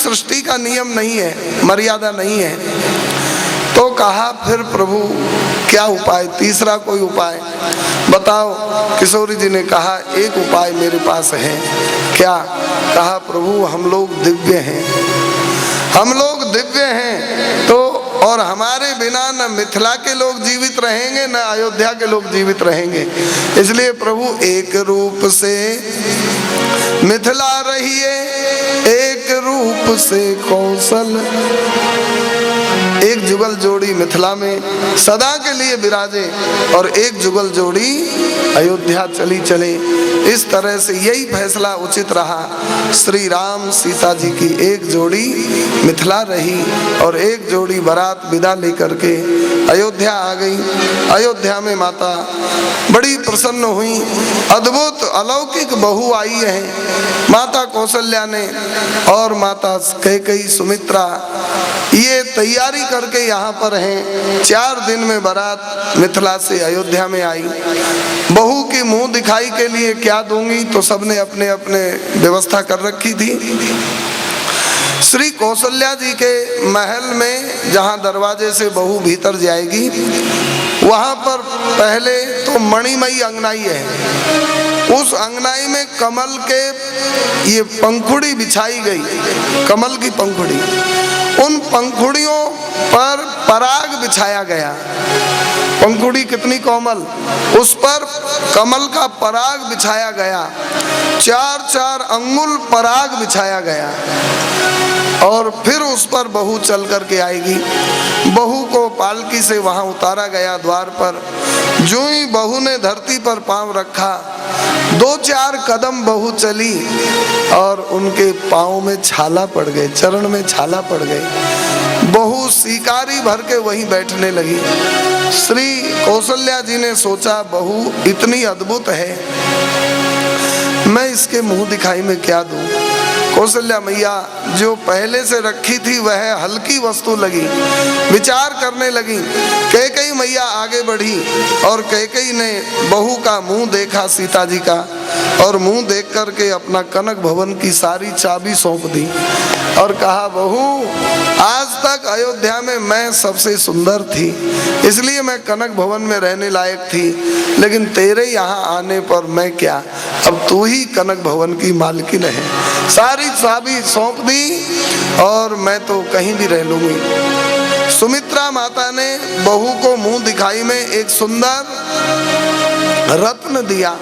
सृष्टि का नियम नहीं है, मर्यादा नहीं है। तो कहा फिर प्रभु क्या उपाय, तीसरा कोई उपाय बताओ। किशोरी जी ने कहा एक उपाय मेरे पास है। क्या? कहा प्रभु हम लोग दिव्य हैं, हम लोग दिव्य हैं तो और हमारे बिना न मिथिला के लोग जीवित रहेंगे न अयोध्या के लोग जीवित रहेंगे। इसलिए प्रभु एक रूप से मिथिला रहिए, एक रूप से कौशल, एक जुगल जोड़ी मिथिला में सदा के लिए विराजे और एक जुगल जोड़ी अयोध्या चली चले। इस तरह से यही फैसला उचित रहा। श्री राम सीता जी की एक जोड़ी मिथिला रही और एक जोड़ी बारात विदा लेकर के अयोध्या आ गई। अयोध्या में माता बड़ी प्रसन्न हुई, अद्भुत अलौकिक बहू आई है माता कौशल्या ने। और माता कैकेयी सुमित्रा ये तैयारी करके यहाँ पर हैं। 4 दिन में बारात मिथिला से अयोध्या में आई। बहू की मुंह दिखाई के लिए क्या दूंगी, तो सबने अपने अपने व्यवस्था कर रखी थी। श्री कौशल्या जी के महल में जहाँ दरवाजे से बहू भीतर जाएगी, वहाँ पर पहले तो मणिमयी अंगनाई है। उस अंगनाई में कमल के ये पंखुड़ी बिछाई गई, कमल की पंखुड़ी। उन पंखुड़ियों पर पराग बिछाया गया। पंखुड़ी कितनी कोमल, उस पर कमल का पराग बिछाया गया। 4-4 अंगुल पराग बिछाया गया और फिर उस पर बहू चल करके आएगी। बहू को पालकी से वहां उतारा गया द्वार पर। जो ही बहू ने धरती पर पांव रखा, 2-4 कदम बहू चली और उनके पांव में छाला पड़ गए, चरण में छाला पड़ गए। बहू शिकारी भर के वहीं बैठने लगी। श्री कौशल्या जी ने सोचा बहू इतनी अद्भुत है, मैं इसके मुंह दिखाई में क्या दूं। कौशल्या मैया जो पहले से रखी थी वह हल्की वस्तु लगी, विचार करने लगी। कैकेयी मैया आगे बढ़ी और कैकेयी ने बहू का मुंह देखा सीता जी का, और मुंह देख करके अपना कनक भवन की सारी चाबी सौंप दी और कहा बहू आज तक अयोध्या में मैं सबसे सुंदर थी, इसलिए मैं कनक भवन में रहने लायक थी, लेकिन तेरे यहाँ आने पर मैं क्या, अब तू ही कनक भवन की मालकिन है। सारी चाबी सौंप दी और मैं तो कहीं भी रह लूंगी। सुमित्रा माता ने बहू को मुंह दिखाई में एक सुंदर रत्न दिया।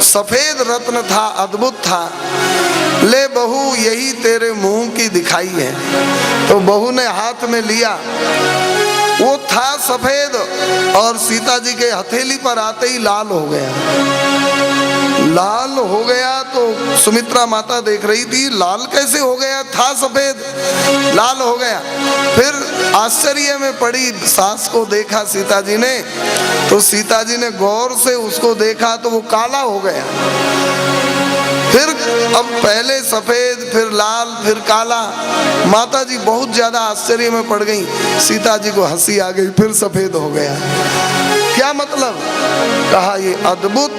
सफेद रत्न था, अद्भुत था। ले बहू यही तेरे मुंह की दिखाई है। तो बहू ने हाथ में लिया, वो था सफेद और सीता जी के हथेली पर आते ही लाल हो गया। लाल हो गया तो सुमित्रा माता देख रही थी लाल कैसे हो गया, था सफेद लाल हो गया। फिर आश्चर्य में पड़ी, सास को देखा सीता जी ने, तो सीता जी ने गौर से उसको देखा तो वो काला हो गया। फिर अब पहले सफेद फिर लाल फिर काला। माता जी बहुत ज्यादा आश्चर्य में पड़ गई। सीता जी को हंसी आ गई, फिर सफेद हो गया। क्या मतलब? कहा ये अद्भुत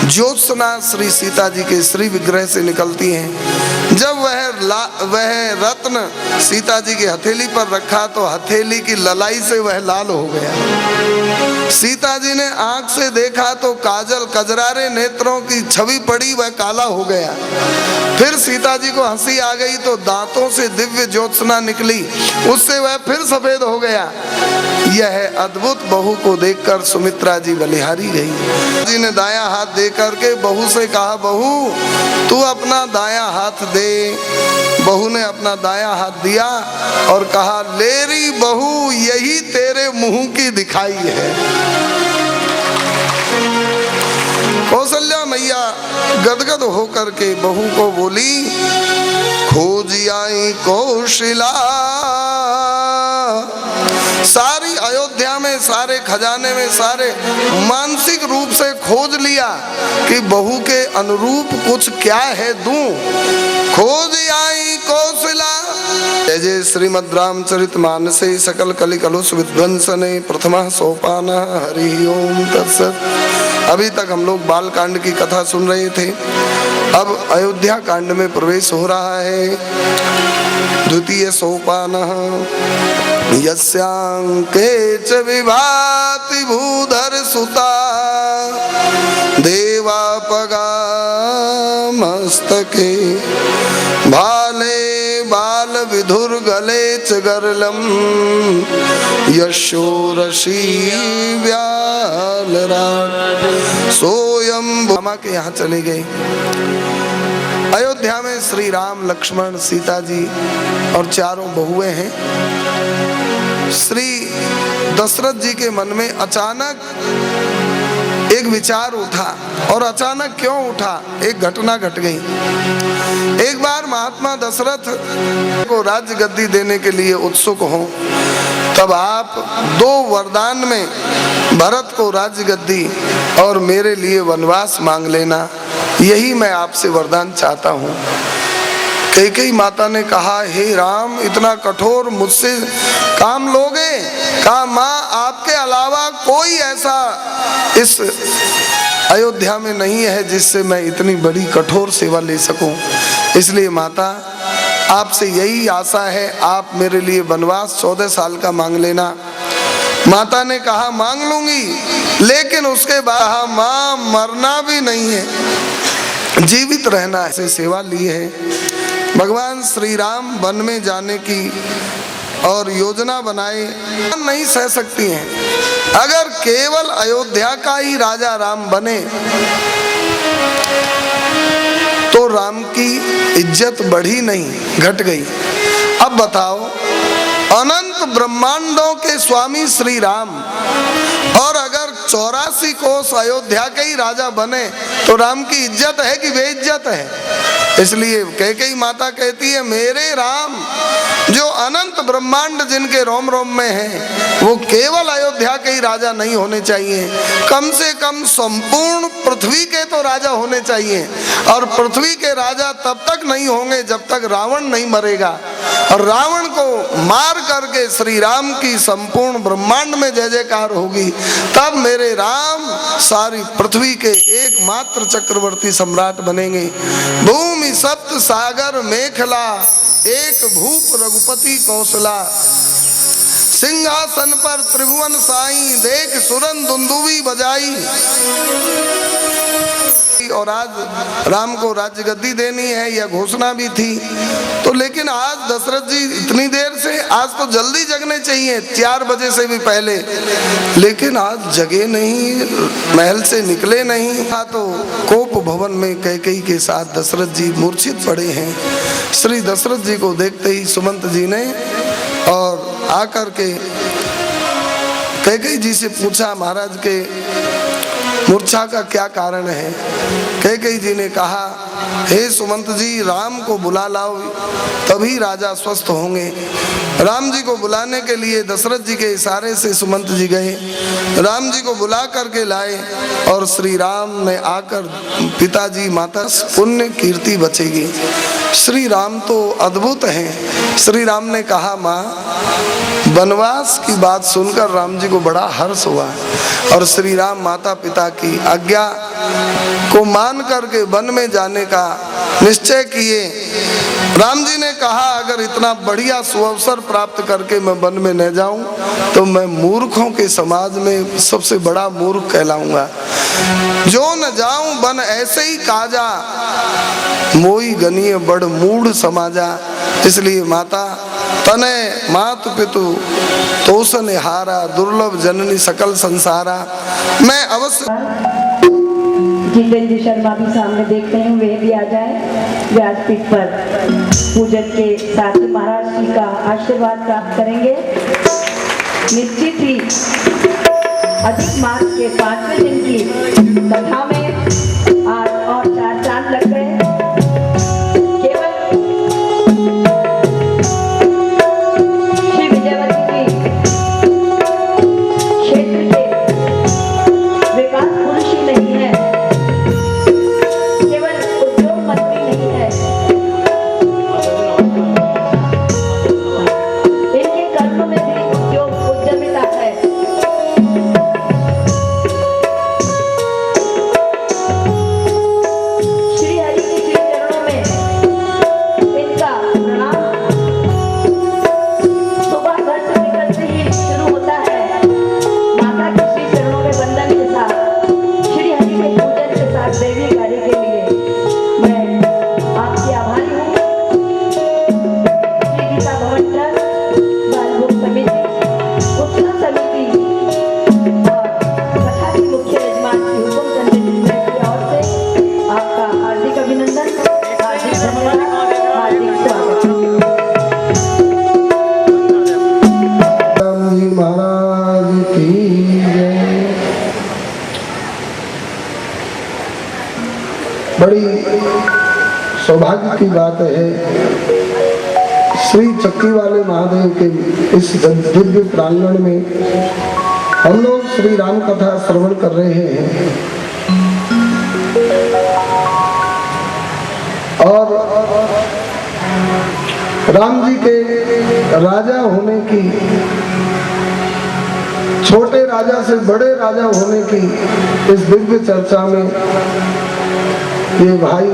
ज्योत्सना श्री सीता जी के श्री विग्रह से निकलती हैं। जब वह रत्न सीता जी की हथेली पर रखा तो हथेली की ललाई से वह लाल हो गया। सीता जी ने आंख से देखा तो काजल कजरारे नेत्रों की छवि पड़ी, वह काला हो गया। फिर सीता जी को हंसी आ गई तो दांतों से दिव्य ज्योत्सना निकली, उससे वह फिर सफेद हो गया। यह अद्भुत बहू को देखकर सुमित्रा जी बलिहारी गई। जी ने दायां हाथ दे करके बहू से कहा बहू तू अपना दायां हाथ दे। बहू ने अपना दायां हाथ दिया और कहा लेरी बहू यही तेरे मुंह की दिखाई है। कौशल्या मैया गदगद होकर के बहू को बोली खोज आई कौशला। सारी अयोध्या में सारे खजाने में सारे मानसिक रूप से खोज लिया कि बहू के अनुरूप कुछ क्या है दूं। खोज आई कौशला। जय जय श्रीमद् रामचरितमानसे सकल कलिकलुष विध्वंसने प्रथमा सोपान हरि ओम तत्सत। अभी तक हम लोग बाल कांड की कथा सुन रहे थे। अब अयोध्या कांड में प्रवेश हो रहा है। द्वितीय सोपान यस्यांके च विभाति भूधर सुता देवापगा मस्तके भाले बाल विधुर गले च गरलम यशोरसी व्यालराट सोयम मामा के यहाँ चले गए। अयोध्या में श्री राम लक्ष्मण सीता जी और चारों बहुएं हैं। श्री दशरथ जी के मन में अचानक एक विचार उठा, और अचानक क्यों उठा, एक घटना घट गई। एक बार महात्मा दशरथ को राज्य गद्दी देने के लिए उत्सुक हो, तब आप 2 वरदान में भरत को राज्य गद्दी और मेरे लिए वनवास मांग लेना, यही मैं आपसे वरदान चाहता हूँ। कैकेयी माता ने कहा, हे राम, इतना कठोर मुझसे काम लोगे? कहा, माँ, आपके अलावा कोई ऐसा इस अयोध्या में नहीं है जिससे मैं इतनी बड़ी कठोर सेवा ले सकूं। इसलिए माता, आपसे यही आशा है, आप मेरे लिए वनवास 14 साल का मांग लेना। माता ने कहा, मांग लूंगी, लेकिन उसके बाद माँ, मरना भी नहीं है, जीवित रहना। ऐसे सेवा ली है। भगवान श्री राम वन में जाने की और योजना बनाए, नहीं सह सकती हैं। अगर केवल अयोध्या का ही राजा राम बने तो राम की इज्जत बढ़ी नहीं, घट गई। अब बताओ, अनंत ब्रह्मांडों के स्वामी श्री राम, और अगर 84 कोस अयोध्या के ही राजा बने तो राम की इज्जत है कि बेइज्जत है? इसलिए कैकेयी माता कहती है, मेरे राम जो अनंत ब्रह्मांड जिनके रोम रोम में है, वो केवल अयोध्या के ही राजा नहीं होने चाहिए, कम से कम संपूर्ण पृथ्वी के तो राजा होने चाहिए। और पृथ्वी के राजा तब तक नहीं होंगे जब तक रावण नहीं मरेगा, और रावण को मार करके श्री राम की संपूर्ण ब्रह्मांड में जय जयकार होगी, तब मेरे राम सारी पृथ्वी के एकमात्र चक्रवर्ती सम्राट बनेंगे। भूमि सप्त सागर मेखला, एक भूप रघुपति कौशला, सिंहासन पर त्रिभुवन साई, देख सुरन दुंदुभी बजाई। और आज राम को राज्य गद्दी देनी है, यह घोषणा भी थी। तो लेकिन आज दशरथ जी इतनी देर से, आज तो जल्दी जगने चाहिए, 4 बजे से भी पहले, लेकिन आज जगे नहीं, महल से निकले नहीं। तो कोप भवन में कैकेयी के साथ दशरथ जी मूर्छित पड़े हैं। श्री दशरथ जी को देखते ही सुमंत जी ने और आकर के कैकेयी जी से पूछा, महाराज के मूर्छा का क्या कारण है? कैकेयी जी ने कहा, हे सुमंत जी, राम को बुला लाओ, तभी राजा स्वस्थ होंगे। राम जी को बुलाने के लिए दशरथ जी के इशारे से सुमंत जी गए, राम जी को बुला करके लाए, और श्री राम ने आकर, पिताजी माता पुण्य कीर्ति बचेगी। श्री राम तो अद्भुत हैं। श्री राम ने कहा, माँ, वनवास की बात सुनकर राम जी को बड़ा हर्ष हुआ, और श्री राम माता पिता की आज्ञा को मान करके वन में जाने का निश्चय किए। राम जी ने कहा, अगर इतना बढ़िया सुअवसर प्राप्त करके मैं वन में न जाऊं तो मैं मूर्खों के समाज में सबसे बड़ा मूर्ख कहलाऊंगा। जो न जाऊं वन ऐसे ही काजा, मोई गनीय बड़ मूढ़ समाजा। इसलिए माता, तने मातु पितु तोषण हारा, दुर्लभ जननी सकल संसारा। मैं अवश्य जितेंद्र शर्मा भी सामने देखते हैं, वे भी आ जाए व्यासपीठ पर, पूजन के साथ ही महाराज जी का आशीर्वाद प्राप्त करेंगे। निश्चित ही अधिक मास के 5वें दिन की कथा में आज और 4 चांद लग गए। हार्दिक स्वागत राम जी महाराज की जय। बड़ी सौभाग्य की बात है, श्री चक्की वाले महादेव के इस दिव्य प्रांगण में हम लोग श्री राम कथा श्रवण कर रहे हैं। और राम जी के राजा होने की, छोटे राजा से बड़े राजा होने की इस दिव्य चर्चा में ये भाई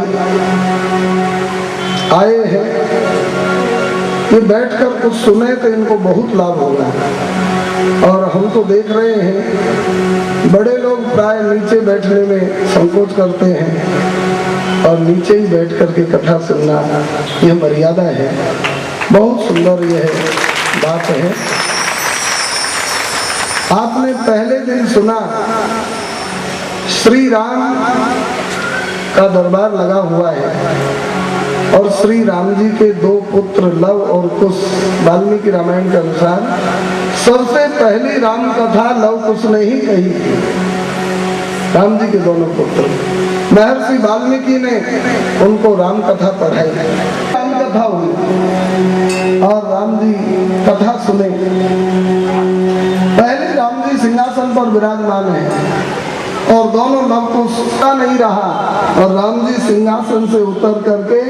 आए हैं। ये बैठकर कुछ सुने तो इनको बहुत लाभ होगा। और हम तो देख रहे हैं बड़े लोग प्राय नीचे बैठने में संकोच करते हैं और नीचे ही बैठ करके कथा सुनना यह मर्यादा है। बहुत सुंदर यह बात है। आपने पहले दिन सुना श्री राम का दरबार लगा हुआ है और श्री राम जी के दो पुत्र लव और कुश, वाल्मीकि रामायण के अनुसार सबसे पहली राम कथा लव कुश ने ही कही थी। राम जी के दोनों पुत्र महर्षि वाल्मीकि ने उनको राम कथा पढ़ाई, राम कथा हुई और राम जी कथा सुने। पहले राम जी सिंहासन पर विराजमान है और दोनों लव कुश का नहीं रहा और राम जी सिंहासन से उतर करके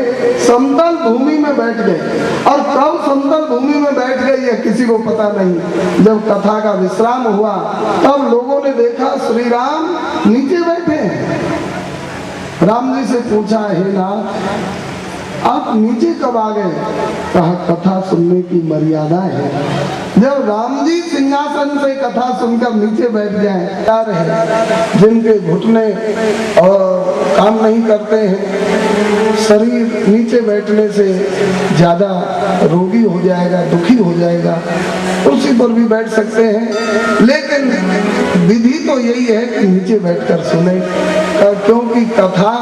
समतल भूमि में बैठ गए। और कब समतल भूमि में बैठ गए यह किसी को पता नहीं। जब कथा का विश्राम हुआ तब लोगों ने देखा श्री राम नीचे बैठे हैं। राम जी से पूछा, हे नाथ आप नीचे कब आ गए? कहा कथा सुनने की मर्यादा है। जब राम जी सिंहासन से कथा सुनकर नीचे बैठ जाए, यार है जिनके घुटने और काम नहीं करते हैं, शरीर नीचे बैठने से ज्यादा रोगी हो जाएगा, दुखी हो जाएगा, कुर्सी पर भी बैठ सकते हैं। लेकिन विधि तो यही है कि नीचे बैठकर सुने, क्योंकि कथा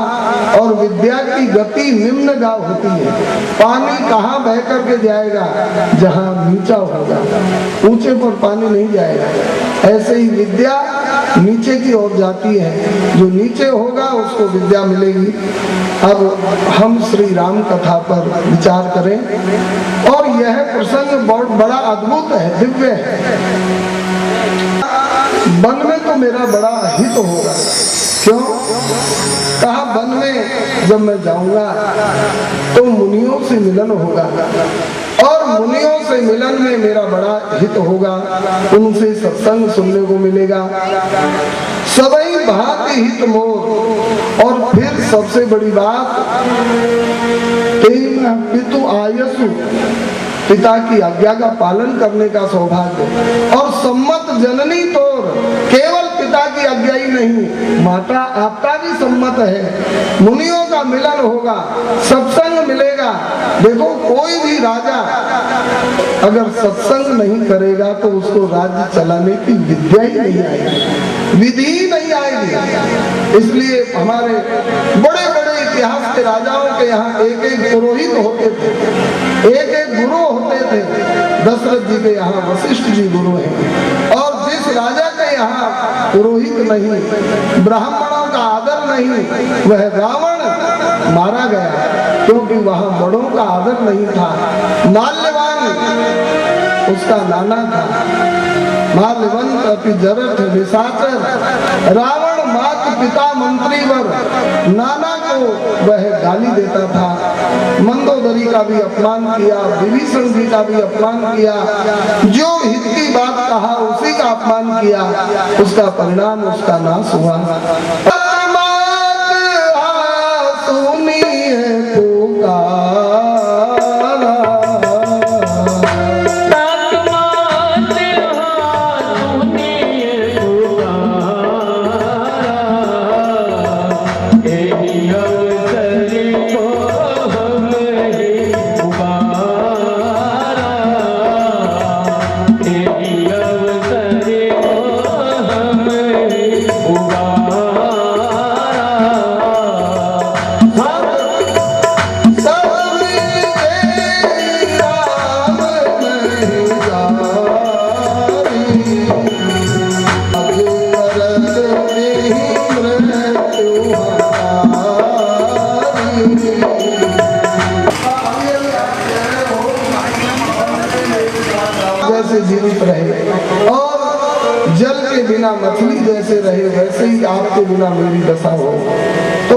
और विद्या की गति निम्न गाव होती है। पानी कहाँ बह करके जाएगा? जहाँ नीचा होगा, ऊंचे पर पानी नहीं जाएगा। ऐसे ही विद्या नीचे की ओर जाती है, जो नीचे होगा उसको विद्या मिलेगी। अब हम श्री राम कथा पर विचार करें और यह प्रसंग बहुत बड़ा अद्भुत है, दिव्य है। वन में तो मेरा बड़ा हित होगा। क्यों? कहा वन में जब मैं जाऊंगा तो मुनियों से मिलन होगा और मुनियों से मिलन में मेरा बड़ा हित होगा, उनसे सत्संग सुनने को मिलेगा। सबई भांति हित मोर। और फिर सबसे बड़ी बात, तेन पितु आयसु, पिता की आज्ञा का पालन करने का सौभाग्य। और सम्मत जननी तोर, केवल पिता की आज्ञा ही नहीं, माता आपका भी सम्मत है। मुनियों का मिलन होगा, सत्संग मिलेगा। देखो कोई भी राजा अगर सत्संग नहीं करेगा तो उसको राज्य चलाने की विद्या ही नहीं आएगी, विधि नहीं आएगी। इसलिए हमारे बड़े बड़े इतिहास के राजाओं के यहाँ एक एक पुरोहित होते थे, एक एक गुरु होते थे। दशरथ जी के यहाँ वशिष्ठ जी गुरु हैं। और जिस राजा के यहाँ पुरोहित नहीं, ब्राह्मणों का आदर नहीं, वह रावण मारा गया, क्योंकि वहाँ बड़ों का आदर नहीं था। माल्यवान उसका नाना था, माल्यवंत अपि जरठ निशाचर। रावण मात पिता मंत्रीवर, नाना को वह गाली देता था। मंदोदरी का भी अपमान किया, विभीषण जी का भी अपमान किया, जो हित की बात कहा उसी का अपमान किया। उसका परिणाम उसका नाश हुआ। उगा बिना मछली जैसे रहे वैसे ही आपके बिना मेरी दशा हो। तो